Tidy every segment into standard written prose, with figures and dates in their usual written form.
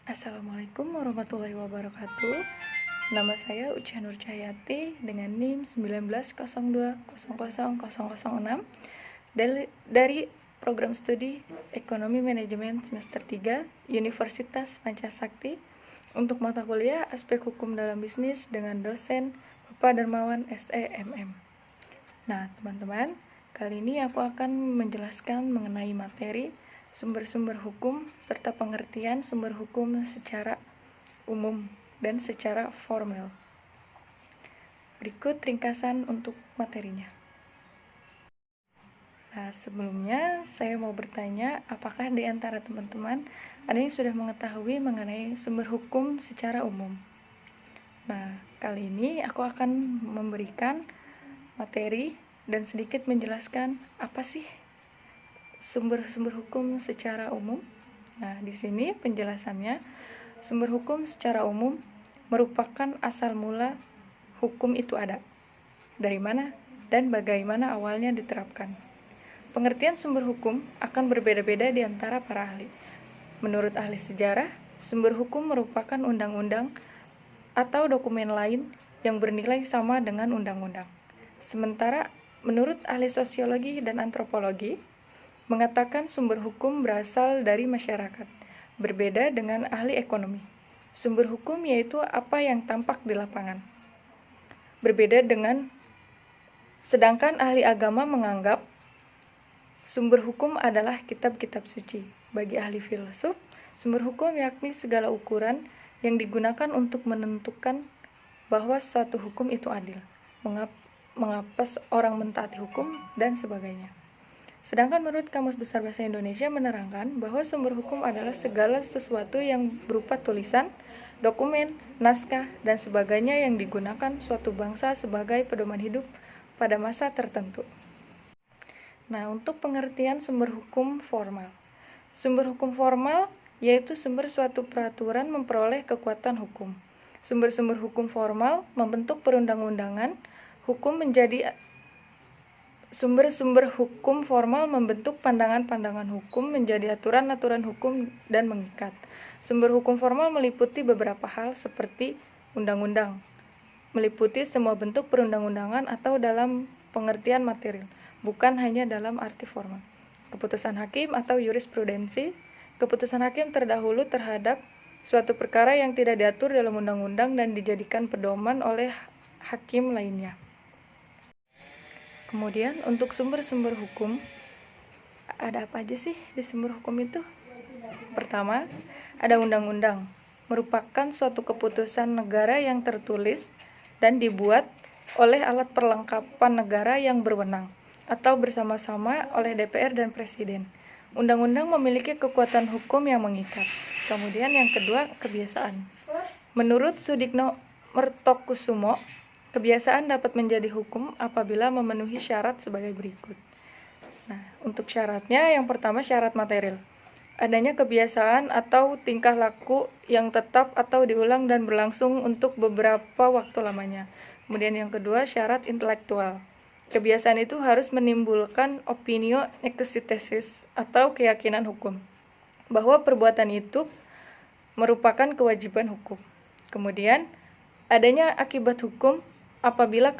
Assalamualaikum warahmatullahi wabarakatuh. Nama saya Ucha Nur Cahyati dengan NIM 1902000006 dari Program Studi Ekonomi Manajemen Semester 3 Universitas Pancasakti untuk mata kuliah Aspek Hukum dalam Bisnis dengan dosen Bapak Darmawan SEMM. Nah, teman-teman, kali ini aku akan menjelaskan mengenai materi sumber-sumber hukum serta pengertian sumber hukum secara umum dan secara formal. Berikut ringkasan untuk materinya. Nah, sebelumnya saya mau bertanya, apakah di antara teman-teman ada yang sudah mengetahui mengenai sumber hukum secara umum? Nah, kali ini aku akan memberikan materi dan sedikit menjelaskan apa sih sumber-sumber hukum secara umum. Nah, di sini penjelasannya, sumber hukum secara umum merupakan asal mula hukum itu ada. Dari mana dan bagaimana awalnya diterapkan. Pengertian sumber hukum akan berbeda-beda di antara para ahli. Menurut ahli sejarah, sumber hukum merupakan undang-undang atau dokumen lain yang bernilai sama dengan undang-undang. Sementara menurut ahli sosiologi dan antropologi, mengatakan sumber hukum berasal dari masyarakat, berbeda dengan ahli ekonomi. Sumber hukum yaitu apa yang tampak di lapangan. Berbeda dengan sedangkan ahli agama menganggap sumber hukum adalah kitab-kitab suci. Bagi ahli filsuf, sumber hukum yakni segala ukuran yang digunakan untuk menentukan bahwa suatu hukum itu adil, mengapa orang mentaati hukum, dan sebagainya. Sedangkan menurut Kamus Besar Bahasa Indonesia menerangkan bahwa sumber hukum adalah segala sesuatu yang berupa tulisan, dokumen, naskah, dan sebagainya yang digunakan suatu bangsa sebagai pedoman hidup pada masa tertentu. Nah, untuk pengertian sumber hukum formal. Sumber hukum formal yaitu sumber suatu peraturan memperoleh kekuatan hukum. Sumber-sumber hukum formal membentuk perundang-undangan, hukum menjadi sumber-sumber hukum formal membentuk pandangan-pandangan hukum menjadi aturan-aturan hukum dan mengikat. Sumber hukum formal meliputi beberapa hal seperti undang-undang, meliputi semua bentuk perundang-undangan atau dalam pengertian material, bukan hanya dalam arti formal. Keputusan hakim atau jurisprudensi, keputusan hakim terdahulu terhadap suatu perkara yang tidak diatur dalam undang-undang dan dijadikan pedoman oleh hakim lainnya. Kemudian untuk sumber-sumber hukum, ada apa aja sih di sumber hukum itu? Pertama, ada undang-undang, merupakan suatu keputusan negara yang tertulis dan dibuat oleh alat perlengkapan negara yang berwenang atau bersama-sama oleh DPR dan Presiden. Undang-undang memiliki kekuatan hukum yang mengikat. Kemudian yang kedua, kebiasaan. Menurut Sudikno Mertokusumo, kebiasaan dapat menjadi hukum apabila memenuhi syarat sebagai berikut. Nah, untuk syaratnya, yang pertama syarat material. Adanya kebiasaan atau tingkah laku yang tetap atau diulang dan berlangsung untuk beberapa waktu lamanya. Kemudian yang kedua, syarat intelektual. Kebiasaan itu harus menimbulkan opinio exegesis atau keyakinan hukum bahwa perbuatan itu merupakan kewajiban hukum. Kemudian, adanya akibat hukum apabila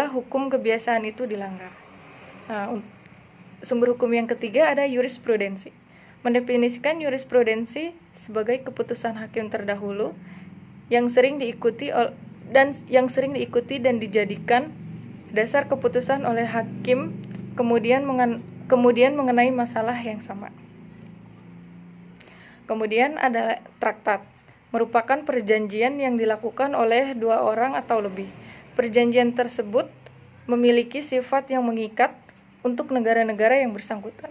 hukum kebiasaan itu dilanggar. Nah, sumber hukum yang ketiga ada jurisprudensi. Mendefinisikan jurisprudensi sebagai keputusan hakim terdahulu yang sering diikuti dan dijadikan dasar keputusan oleh hakim kemudian mengenai masalah yang sama. Kemudian ada traktat, merupakan perjanjian yang dilakukan oleh dua orang atau lebih. Perjanjian tersebut memiliki sifat yang mengikat untuk negara-negara yang bersangkutan.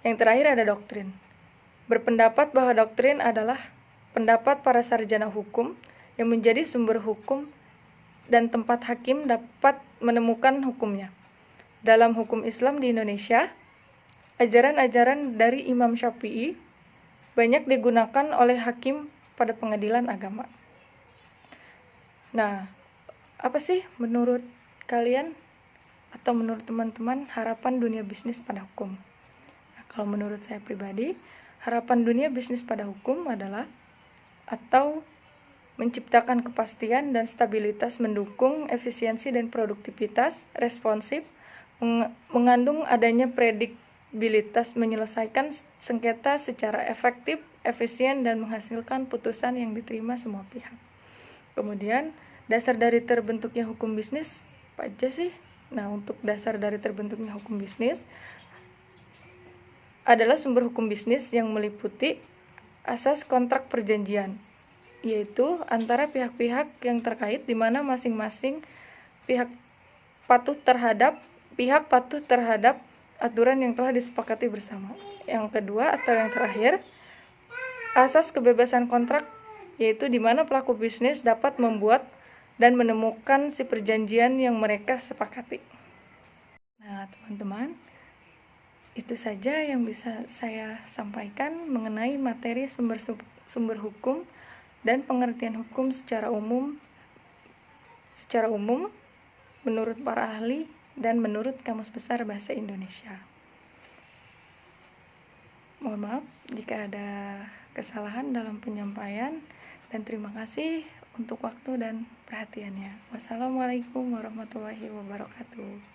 Yang terakhir ada doktrin. Berpendapat bahwa doktrin adalah pendapat para sarjana hukum yang menjadi sumber hukum dan tempat hakim dapat menemukan hukumnya. Dalam hukum Islam di Indonesia, ajaran-ajaran dari Imam Syafi'i banyak digunakan oleh hakim pada pengadilan agama. Nah, apa sih menurut kalian atau menurut teman-teman harapan dunia bisnis pada hukum? Nah, kalau menurut saya pribadi, Harapan dunia bisnis pada hukum adalah atau menciptakan kepastian dan stabilitas, mendukung efisiensi dan produktivitas, responsif, mengandung adanya prediksibilitas, menyelesaikan sengketa secara efektif, efisien, dan menghasilkan putusan yang diterima semua pihak. Kemudian, dasar dari terbentuknya hukum bisnis apa aja sih? Nah, untuk dasar dari terbentuknya hukum bisnis adalah sumber hukum bisnis yang meliputi asas kontrak perjanjian, yaitu antara pihak-pihak yang terkait, di mana masing-masing pihak patuh terhadap aturan yang telah disepakati bersama. Yang kedua atau yang terakhir, asas kebebasan kontrak, yaitu di mana pelaku bisnis dapat membuat dan menemukan si perjanjian yang mereka sepakati. Nah, teman-teman, itu saja yang bisa saya sampaikan mengenai materi sumber hukum dan pengertian hukum secara umum menurut para ahli dan menurut Kamus Besar Bahasa Indonesia. Mohon maaf jika ada kesalahan dalam penyampaian, dan terima kasih untuk waktu dan perhatiannya. Wassalamualaikum warahmatullahi wabarakatuh.